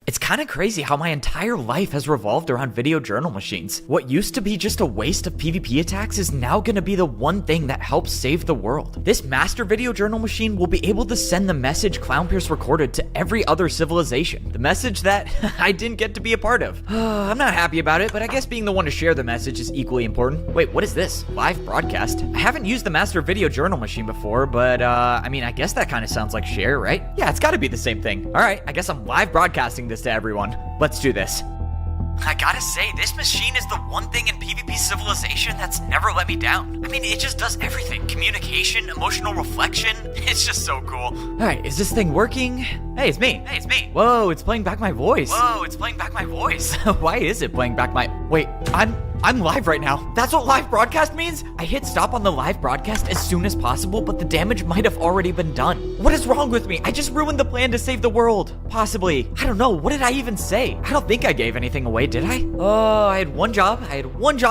It's kind of crazy how my entire life has revolved around video journal machines. What used to be just a waste of PvP attacks is now gonna be the one thing that helps save the world. This master video journal machine will be able to send the message Clownpierce recorded to every other civilization. The message that I didn't get to be a part of. I'm not happy about it, but I guess being the one to share the message is equally important. Wait, what is this? Live broadcast? I haven't used the master video journal machine before, but I mean, I guess that kind of sounds like share, right? Yeah, it's gotta be the same thing. All right, I guess I'm live broadcasting this to everyone. Let's do this. I gotta say, this machine is the one thing in PvP Civilization that's never let me down. I mean, it just does everything. Communication, emotional reflection. It's just so cool. Alright, is this thing working? Hey, it's me. Hey, it's me. Whoa, it's playing back my voice. Whoa, it's playing back my voice. Why is it playing back my... Wait, I'm live right now. That's what live broadcast means? I hit stop on the live broadcast as soon as possible, but the damage might have already been done. What is wrong with me? I just ruined the plan to save the world. Possibly. I don't know. What did I even say? I don't think I gave anything away, did I? Oh, I had one job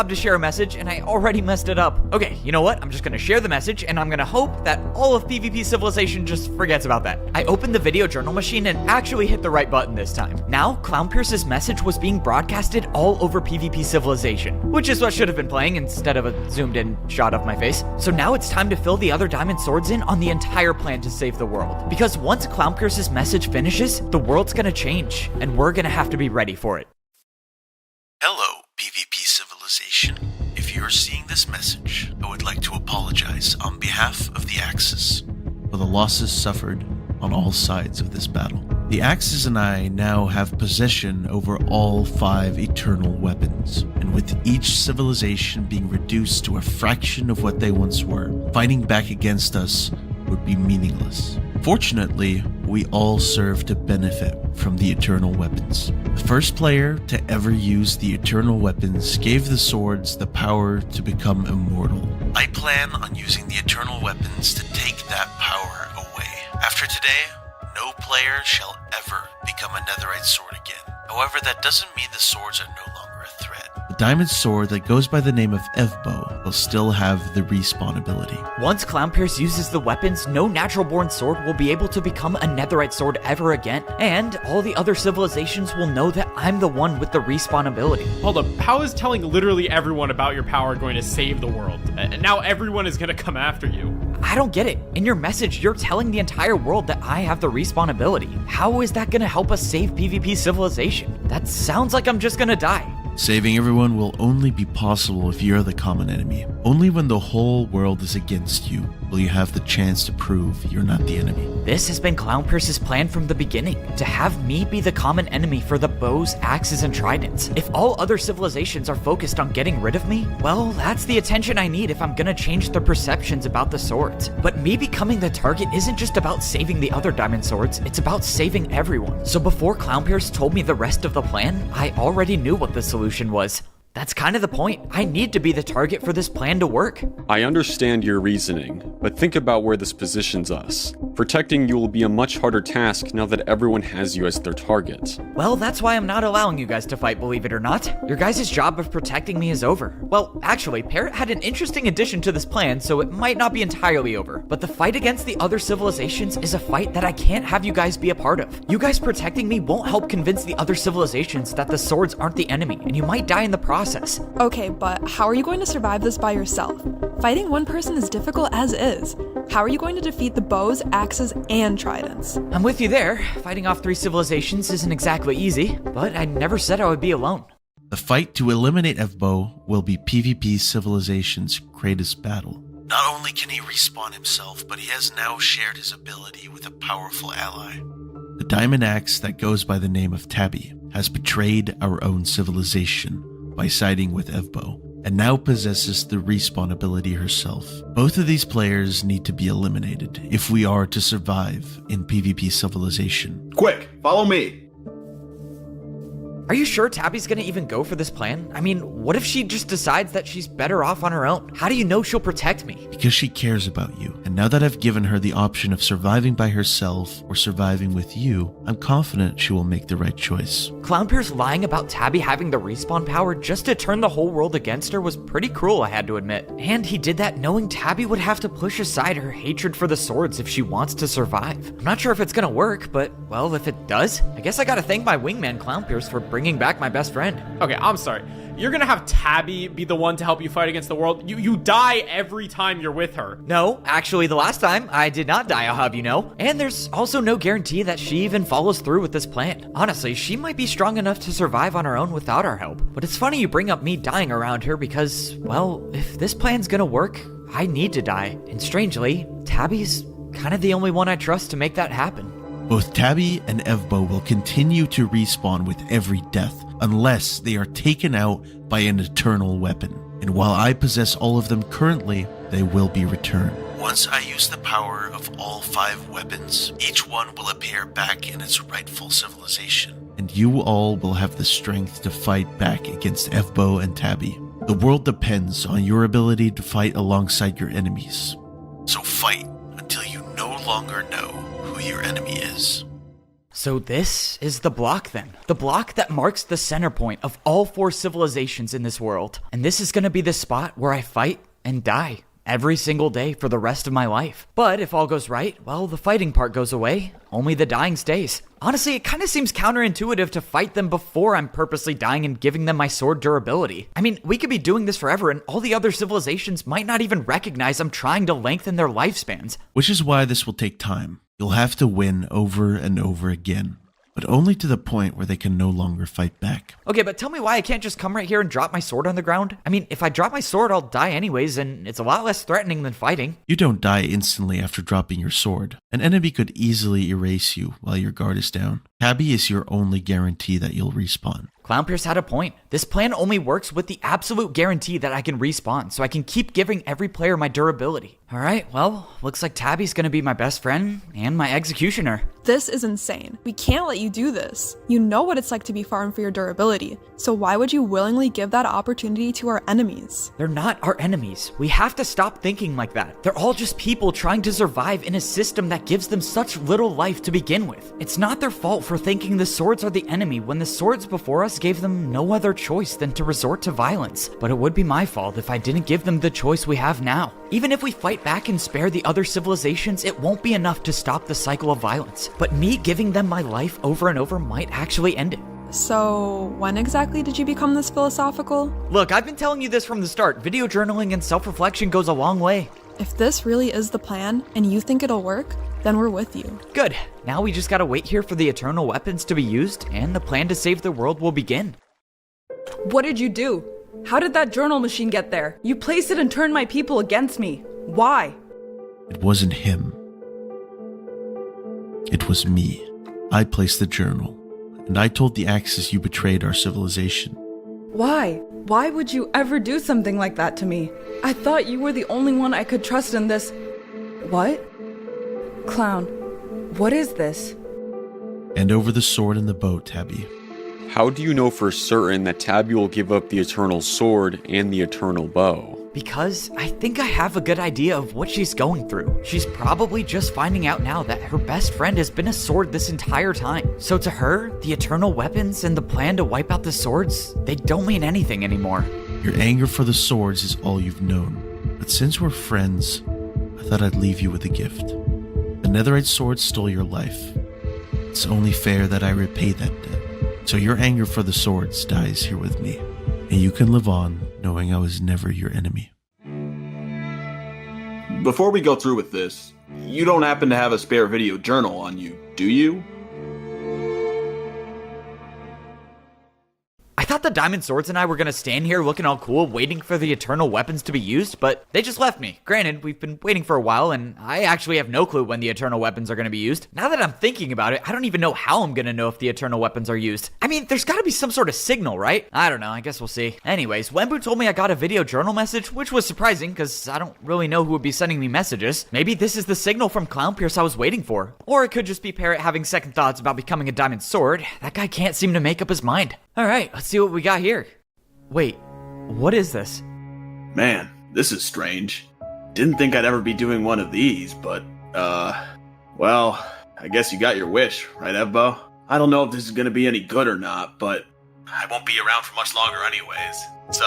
to share a message, and I already messed it up. Okay, you know what? I'm just gonna share the message, and I'm gonna hope that all of PvP Civilization just forgets about that. I opened the video journal machine and actually hit the right button this time. Now, Clownpierce's message was being broadcasted all over PvP Civilization, which is what should have been playing instead of a zoomed in shot of my face. So now it's time to fill the other diamond swords in on the entire plan to save the world. Because once Clownpierce's message finishes, the world's gonna change, and we're gonna have to be ready for it. Hello, PvP Civilization. If you're seeing this message, I would like to apologize on behalf of the Axis for the losses suffered on all sides of this battle. The Axis and I now have possession over all 5 eternal weapons, and with each civilization being reduced to a fraction of what they once were, fighting back against us would be meaningless. Fortunately, we all serve to benefit from the eternal weapons. The first player to ever use the eternal weapons gave the swords the power to become immortal. I plan on using the eternal weapons to take that power away. After today, no player shall ever become a netherite sword again. However, that doesn't mean the swords are no longer a threat. The diamond sword that goes by the name of Evbo will still have the respawn ability. Once Clownpierce uses the weapons, no natural-born sword will be able to become a netherite sword ever again, and all the other civilizations will know that I'm the one with the respawn ability. Hold up, how is telling literally everyone about your power going to save the world? And now everyone is going to come after you. I don't get it. In your message, you're telling the entire world that I have the respawn ability. How is that gonna help us save PvP Civilization? That sounds like I'm just gonna die. Saving everyone will only be possible if you're the common enemy. Only when the whole world is against you will you have the chance to prove you're not the enemy. This has been Clownpierce's plan from the beginning, to have me be the common enemy for the bows, axes, and tridents. If all other civilizations are focused on getting rid of me, well, that's the attention I need if I'm gonna change their perceptions about the swords. But me becoming the target isn't just about saving the other diamond swords, it's about saving everyone. So before Clownpierce told me the rest of the plan, I already knew what the solution was. That's kind of the point. I need to be the target for this plan to work. I understand your reasoning, but think about where this positions us. Protecting you will be a much harder task now that everyone has you as their target. Well, that's why I'm not allowing you guys to fight, believe it or not. Your guys' job of protecting me is over. Well, actually, Parrot had an interesting addition to this plan, so it might not be entirely over. But the fight against the other civilizations is a fight that I can't have you guys be a part of. You guys protecting me won't help convince the other civilizations that the swords aren't the enemy, and you might die in the process. Okay, but how are you going to survive this by yourself? Fighting one person is difficult as is. How are you going to defeat the bows, axes, and tridents? I'm with you there. Fighting off 3 civilizations isn't exactly easy, but I never said I would be alone. The fight to eliminate Evbo will be PvP Civilization's greatest battle. Not only can he respawn himself, but he has now shared his ability with a powerful ally. The diamond axe that goes by the name of Tabby has betrayed our own civilization by siding with Evbo, and now possesses the respawn ability herself. Both of these players need to be eliminated if we are to survive in PvP Civilization. Quick, follow me. Are you sure Tabby's gonna even go for this plan? I mean, what if she just decides that she's better off on her own? How do you know she'll protect me? Because she cares about you, and now that I've given her the option of surviving by herself or surviving with you, I'm confident she will make the right choice. Clownpierce lying about Tabby having the respawn power just to turn the whole world against her was pretty cruel, I had to admit. And he did that knowing Tabby would have to push aside her hatred for the swords if she wants to survive. I'm not sure if it's gonna work, but, well, if it does, I guess I gotta thank my wingman Clownpierce for bringing back my best friend. Okay, I'm sorry. You're gonna have Tabby be the one to help you fight against the world? You die every time you're with her. No, actually the last time, I did not die, I'll have you know. And there's also no guarantee that she even follows through with this plan. Honestly, she might be strong enough to survive on her own without our help. But it's funny you bring up me dying around her because, well, if this plan's gonna work, I need to die. And strangely, Tabby's kind of the only one I trust to make that happen. Both Tabby and Evbo will continue to respawn with every death, unless they are taken out by an eternal weapon. And while I possess all of them currently, they will be returned. Once I use the power of all 5 weapons, each one will appear back in its rightful civilization. And you all will have the strength to fight back against Evbo and Tabby. The world depends on your ability to fight alongside your enemies. So fight until you no longer know who your enemy is. So this is the block then. The block that marks the center point of all 4 civilizations in this world. And this is gonna be the spot where I fight and die every single day for the rest of my life. But if all goes right, well, the fighting part goes away, only the dying stays. Honestly, it kind of seems counterintuitive to fight them before I'm purposely dying and giving them my sword durability. I mean, we could be doing this forever and all the other civilizations might not even recognize I'm trying to lengthen their lifespans. Which is why this will take time. You'll have to win over and over again, but only to the point where they can no longer fight back. Okay, but tell me why I can't just come right here and drop my sword on the ground? I mean, if I drop my sword, I'll die anyways, and it's a lot less threatening than fighting. You don't die instantly after dropping your sword. An enemy could easily erase you while your guard is down. Tabby is your only guarantee that you'll respawn. Clownpierce had a point. This plan only works with the absolute guarantee that I can respawn, so I can keep giving every player my durability. Alright, well, looks like Tabby's gonna be my best friend and my executioner. This is insane. We can't let you do this. You know what it's like to be farmed for your durability, so why would you willingly give that opportunity to our enemies? They're not our enemies. We have to stop thinking like that. They're all just people trying to survive in a system that gives them such little life to begin with. It's not their fault for thinking the swords are the enemy when the swords before us gave them no other choice than to resort to violence. But it would be my fault if I didn't give them the choice we have now. Even if we fight back and spare the other civilizations, it won't be enough to stop the cycle of violence. But me giving them my life over and over might actually end it. So, when exactly did you become this philosophical? Look, I've been telling you this from the start. Video journaling and self-reflection goes a long way. If this really is the plan, and you think it'll work, then we're with you. Good. Now we just gotta wait here for the eternal weapons to be used, and the plan to save the world will begin. What did you do? How did that journal machine get there? You placed it and turned my people against me. Why? It wasn't him. It was me. I placed the journal, and I told the Axis you betrayed our civilization. Why? Why would you ever do something like that to me? I thought you were the only one I could trust in this. What? Clown, what is this? And over the sword in the boat, Tabby. How do you know for certain that Tabby will give up the eternal sword and the eternal bow? Because I think I have a good idea of what she's going through. She's probably just finding out now that her best friend has been a sword this entire time. So to her, the eternal weapons and the plan to wipe out the swords, they don't mean anything anymore. Your anger for the swords is all you've known. But since we're friends, I thought I'd leave you with a gift. The netherite sword stole your life. It's only fair that I repay that debt. So your anger for the swords dies here with me. And you can live on knowing I was never your enemy. Before we go through with this, you don't happen to have a spare video journal on you, do you? I thought the Diamond Swords and I were gonna stand here looking all cool, waiting for the eternal weapons to be used, but they just left me. Granted, we've been waiting for a while, and I actually have no clue when the eternal weapons are gonna be used. Now that I'm thinking about it, I don't even know how I'm gonna know if the eternal weapons are used. I mean, there's gotta be some sort of signal, right? I don't know, I guess we'll see. Anyways, Wenbu told me I got a video journal message, which was surprising, because I don't really know who would be sending me messages. Maybe this is the signal from Clown Pierce I was waiting for. Or it could just be Parrot having second thoughts about becoming a Diamond Sword. That guy can't seem to make up his mind. Alright, let's see what we got here. Wait, what is this? Man, this is strange. Didn't think I'd ever be doing one of these, but, well, I guess you got your wish, right, Evbo? I don't know if this is gonna be any good or not, but I won't be around for much longer anyways, so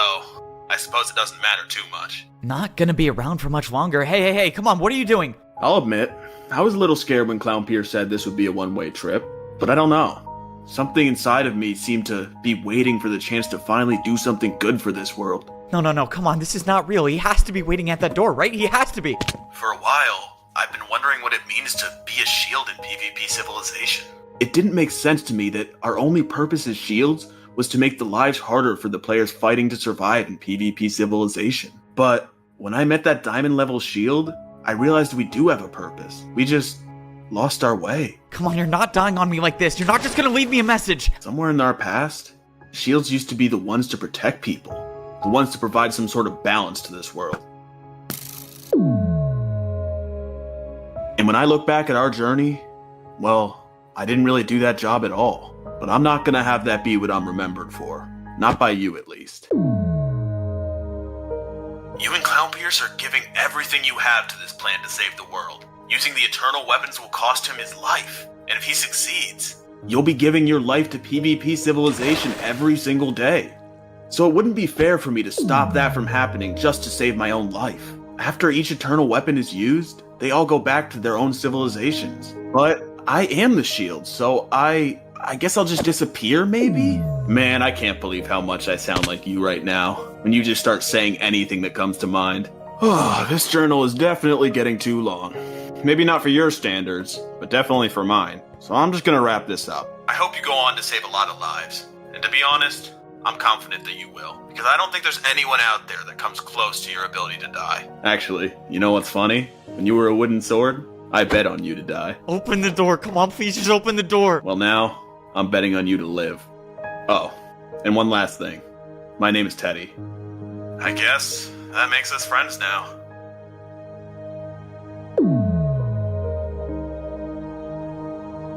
I suppose it doesn't matter too much. Not gonna be around for much longer. Hey, come on, what are you doing? I'll admit, I was a little scared when Clown Pierce said this would be a one-way trip, but I don't know. Something inside of me seemed to be waiting for the chance to finally do something good for this world. No, come on, this is not real. He has to be waiting at that door, right? He has to be. For a while, I've been wondering what it means to be a shield in PvP civilization. It didn't make sense to me that our only purpose as shields was to make the lives harder for the players fighting to survive in PvP civilization. But when I met that diamond level shield, I realized we do have a purpose. We just lost our way. Come on, you're not dying on me like this. You're not just gonna leave me a message. Somewhere in our past, shields used to be the ones to protect people, the ones to provide some sort of balance to this world. And when I look back at our journey, well, I didn't really do that job at all. But I'm not gonna have that be what I'm remembered for. Not by you, at least. You and Clown Pierce are giving everything you have to this plan to save the world. Using the eternal weapons will cost him his life. And if he succeeds, you'll be giving your life to PvP civilization every single day. So it wouldn't be fair for me to stop that from happening just to save my own life. After each eternal weapon is used, they all go back to their own civilizations. But I am the shield, so I guess I'll just disappear, maybe? Man, I can't believe how much I sound like you right now, when you just start saying anything that comes to mind. Oh, this journal is definitely getting too long. Maybe not for your standards, but definitely for mine. So I'm just gonna wrap this up. I hope you go on to save a lot of lives. And to be honest, I'm confident that you will. Because I don't think there's anyone out there that comes close to your ability to die. Actually, you know what's funny? When you were a wooden sword, I bet on you to die. Open the door. Come on, please, just open the door. Well, now, I'm betting on you to live. Oh, and one last thing. My name is Teddy. I guess that makes us friends now.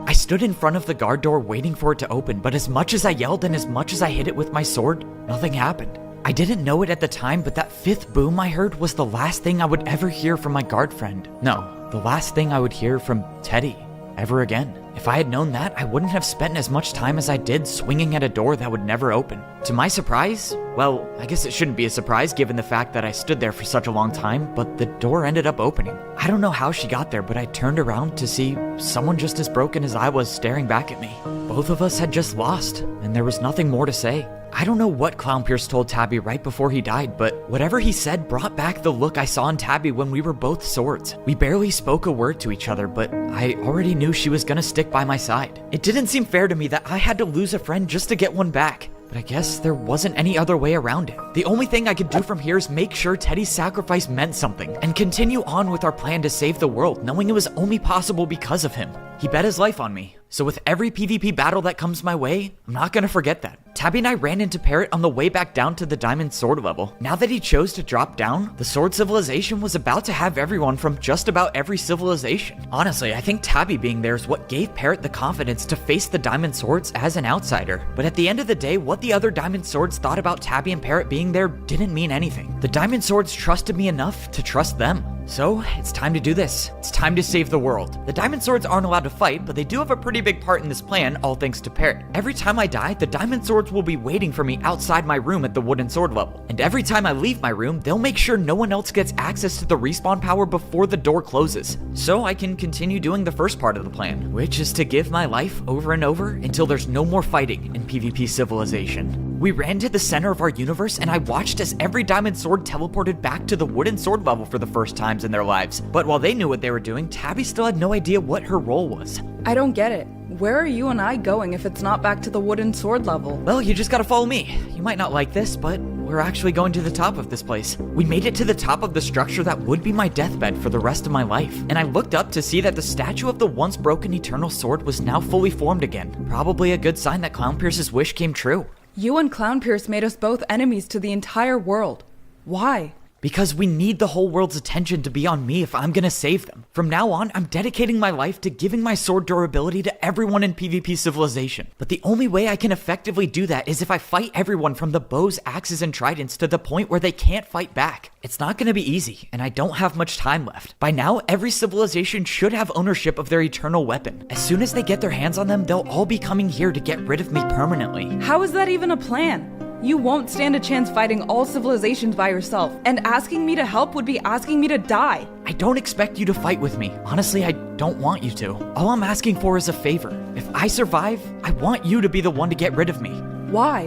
I stood in front of the guard door waiting for it to open, but as much as I yelled and as much as I hit it with my sword, nothing happened. I didn't know it at the time, but that fifth boom I heard was the last thing I would ever hear from my guard friend. No, the last thing I would hear from Teddy ever again. If I had known that, I wouldn't have spent as much time as I did swinging at a door that would never open. To my surprise, well, I guess it shouldn't be a surprise given the fact that I stood there for such a long time, but the door ended up opening. I don't know how she got there, but I turned around to see someone just as broken as I was staring back at me. Both of us had just lost, and there was nothing more to say. I don't know what Clown Pierce told Tabby right before he died, but whatever he said brought back the look I saw in Tabby when we were both swords. We barely spoke a word to each other, but I already knew she was gonna stick by my side. It didn't seem fair to me that I had to lose a friend just to get one back. But I guess there wasn't any other way around it. The only thing I could do from here is make sure Teddy's sacrifice meant something, and continue on with our plan to save the world, knowing it was only possible because of him. He bet his life on me, so with every PvP battle that comes my way, I'm not gonna forget that. Tabby and I ran into Parrot on the way back down to the Diamond Sword level. Now that he chose to drop down, the Sword Civilization was about to have everyone from just about every civilization. Honestly, I think Tabby being there is what gave Parrot the confidence to face the Diamond Swords as an outsider. But at the end of the day, what the other Diamond Swords thought about Tabby and Parrot being there didn't mean anything. The Diamond Swords trusted me enough to trust them. So, it's time to do this. It's time to save the world. The Diamond Swords aren't allowed to fight, but they do have a pretty big part in this plan, all thanks to Parrot. Every time I die, the Diamond Swords will be waiting for me outside my room at the wooden sword level. And every time I leave my room, they'll make sure no one else gets access to the respawn power before the door closes. So I can continue doing the first part of the plan, which is to give my life over and over until there's no more fighting in PvP civilization. We ran to the center of our universe, and I watched as every Diamond Sword teleported back to the wooden sword level for the first times in their lives. But while they knew what they were doing, Tabby still had no idea what her role was. I don't get it. Where are you and I going if it's not back to the wooden sword level? Well, you just gotta follow me. You might not like this, but we're actually going to the top of this place. We made it to the top of the structure that would be my deathbed for the rest of my life. And I looked up to see that the statue of the once broken eternal sword was now fully formed again. Probably a good sign that Clownpierce's wish came true. You and Clownpierce made us both enemies to the entire world. Why? Because we need the whole world's attention to be on me if I'm gonna save them. From now on, I'm dedicating my life to giving my sword durability to everyone in PvP Civilization. But the only way I can effectively do that is if I fight everyone from the bows, axes, and tridents to the point where they can't fight back. It's not gonna be easy, and I don't have much time left. By now, every civilization should have ownership of their eternal weapon. As soon as they get their hands on them, they'll all be coming here to get rid of me permanently. How is that even a plan? You won't stand a chance fighting all civilizations by yourself, and asking me to help would be asking me to die. I don't expect you to fight with me. Honestly, I don't want you to. All I'm asking for is a favor. If I survive, I want you to be the one to get rid of me. Why?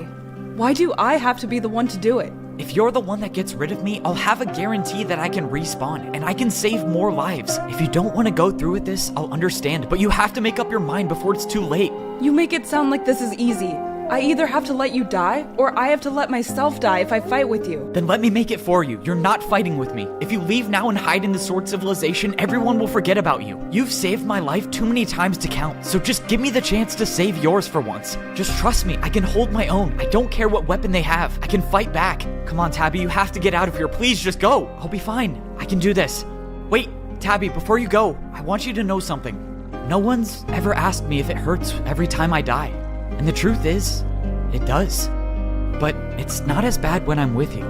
Why do I have to be the one to do it? If you're the one that gets rid of me, I'll have a guarantee that I can respawn, and I can save more lives. If you don't want to go through with this, I'll understand, but you have to make up your mind before it's too late. You make it sound like this is easy. I either have to let you die, or I have to let myself die if I fight with you. Then let me make it for you. You're not fighting with me. If you leave now and hide in the Sword Civilization, everyone will forget about you. You've saved my life too many times to count, so just give me the chance to save yours for once. Just trust me, I can hold my own. I don't care what weapon they have. I can fight back. Come on, Tabby, you have to get out of here. Please, just go. I'll be fine. I can do this. Wait, Tabby, before you go, I want you to know something. No one's ever asked me if it hurts every time I die. And the truth is, it does. But it's not as bad when I'm with you.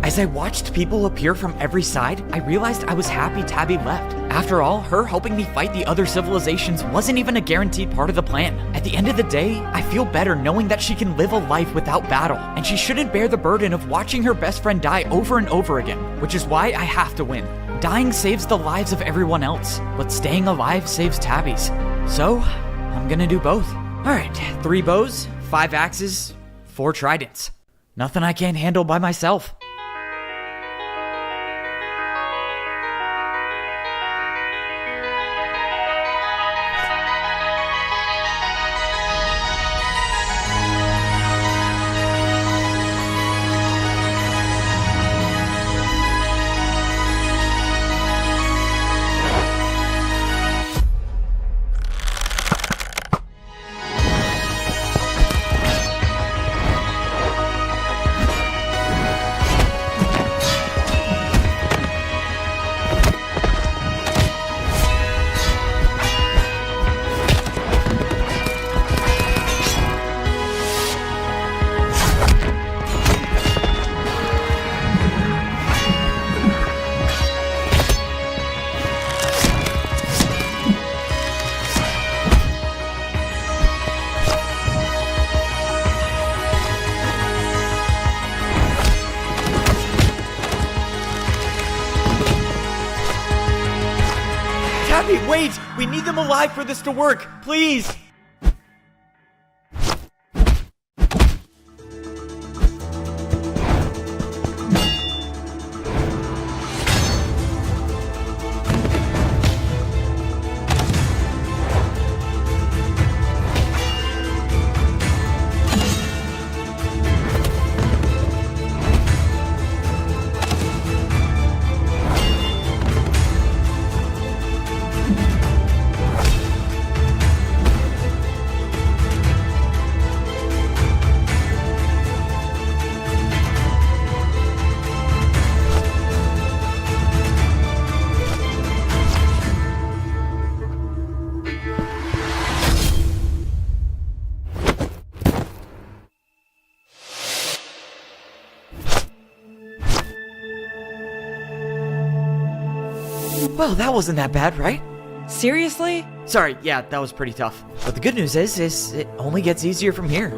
As I watched people appear from every side, I realized I was happy Tabby left. After all, her helping me fight the other civilizations wasn't even a guaranteed part of the plan. At the end of the day, I feel better knowing that she can live a life without battle, and she shouldn't bear the burden of watching her best friend die over and over again, which is why I have to win. Dying saves the lives of everyone else, but staying alive saves Tabby's. So, I'm gonna do both. Alright, 3 bows, 5 axes, 4 tridents. Nothing I can't handle by myself. Tabby, wait! We need them alive for this to work! Please! Well, that wasn't that bad, right? Seriously? Sorry, yeah, that was pretty tough. But the good news is it only gets easier from here.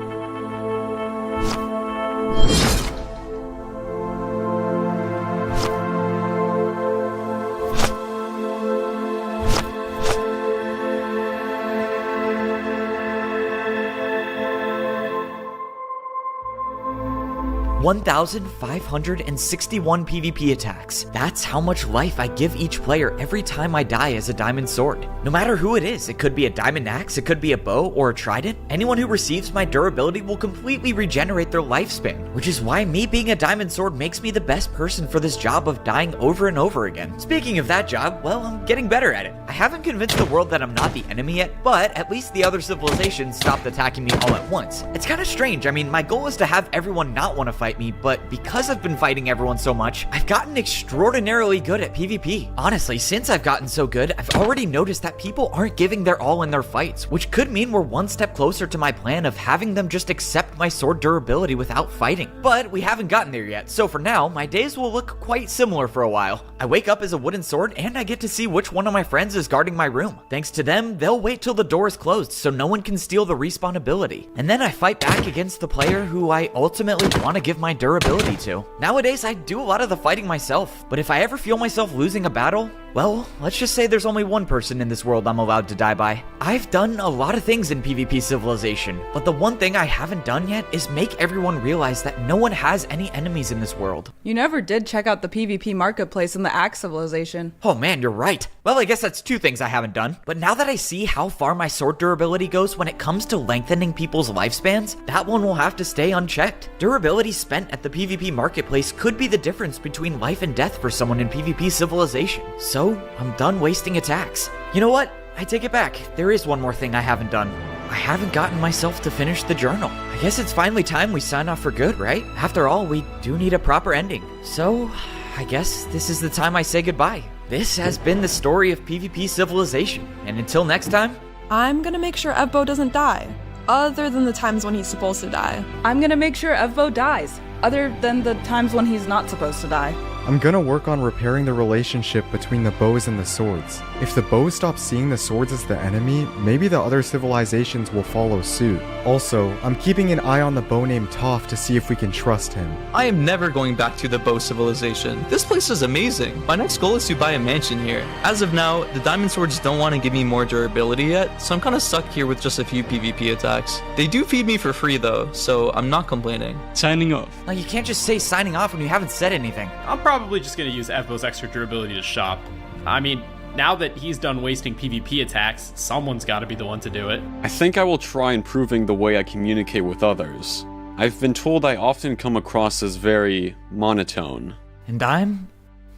1,561 PvP attacks. That's how much life I give each player every time I die as a diamond sword. No matter who it is, it could be a diamond axe, it could be a bow or a trident. Anyone who receives my durability will completely regenerate their lifespan, which is why me being a diamond sword makes me the best person for this job of dying over and over again. Speaking of that job, well, I'm getting better at it. I haven't convinced the world that I'm not the enemy yet, but at least the other civilizations stopped attacking me all at once. It's kind of strange. I mean, my goal is to have everyone not want to fight me, but because I've been fighting everyone so much, I've gotten extraordinarily good at PvP. Honestly, since I've gotten so good, I've already noticed that people aren't giving their all in their fights, which could mean we're one step closer to my plan of having them just accept my sword durability without fighting. But we haven't gotten there yet, so for now, my days will look quite similar for a while. I wake up as a wooden sword, and I get to see which one of my friends is guarding my room. Thanks to them, they'll wait till the door is closed so no one can steal the respawn ability. And then I fight back against the player who I ultimately want to give my durability to. Nowadays, I do a lot of the fighting myself, but if I ever feel myself losing a battle, well, let's just say there's only one person in this world I'm allowed to die by. I've done a lot of things in PvP Civilization, but the one thing I haven't done yet is make everyone realize that no one has any enemies in this world. You never did check out the PvP marketplace in the Axe Civilization. Oh man, you're right. Well, I guess that's two things I haven't done. But now that I see how far my sword durability goes when it comes to lengthening people's lifespans, that one will have to stay unchecked. Durability spent at the PvP marketplace could be the difference between life and death for someone in PvP Civilization. So, I'm done wasting attacks. You know what? I take it back. There is one more thing I haven't done. I haven't gotten myself to finish the journal. I guess it's finally time we sign off for good, right? After all, we do need a proper ending. So, I guess this is the time I say goodbye. This has been the story of PvP Civilization, and until next time, I'm gonna make sure Evbo doesn't die, other than the times when he's supposed to die. I'm gonna make sure Evbo dies, other than the times when he's not supposed to die. I'm gonna work on repairing the relationship between the bows and the swords. If the bows stop seeing the swords as the enemy, maybe the other civilizations will follow suit. Also, I'm keeping an eye on the bow named Toph to see if we can trust him. I am never going back to the Bow Civilization. This place is amazing. My next goal is to buy a mansion here. As of now, the diamond swords don't want to give me more durability yet, so I'm kind of stuck here with just a few PvP attacks. They do feed me for free though, so I'm not complaining. Signing off. now you can't just say signing off when you haven't said anything. I'm probably just going to use Evbo's extra durability to shop. I mean, now that he's done wasting PvP attacks, someone's got to be the one to do it. I think I will try improving the way I communicate with others. I've been told I often come across as very monotone. And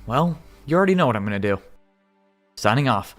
well, you already know what I'm gonna do. Signing off.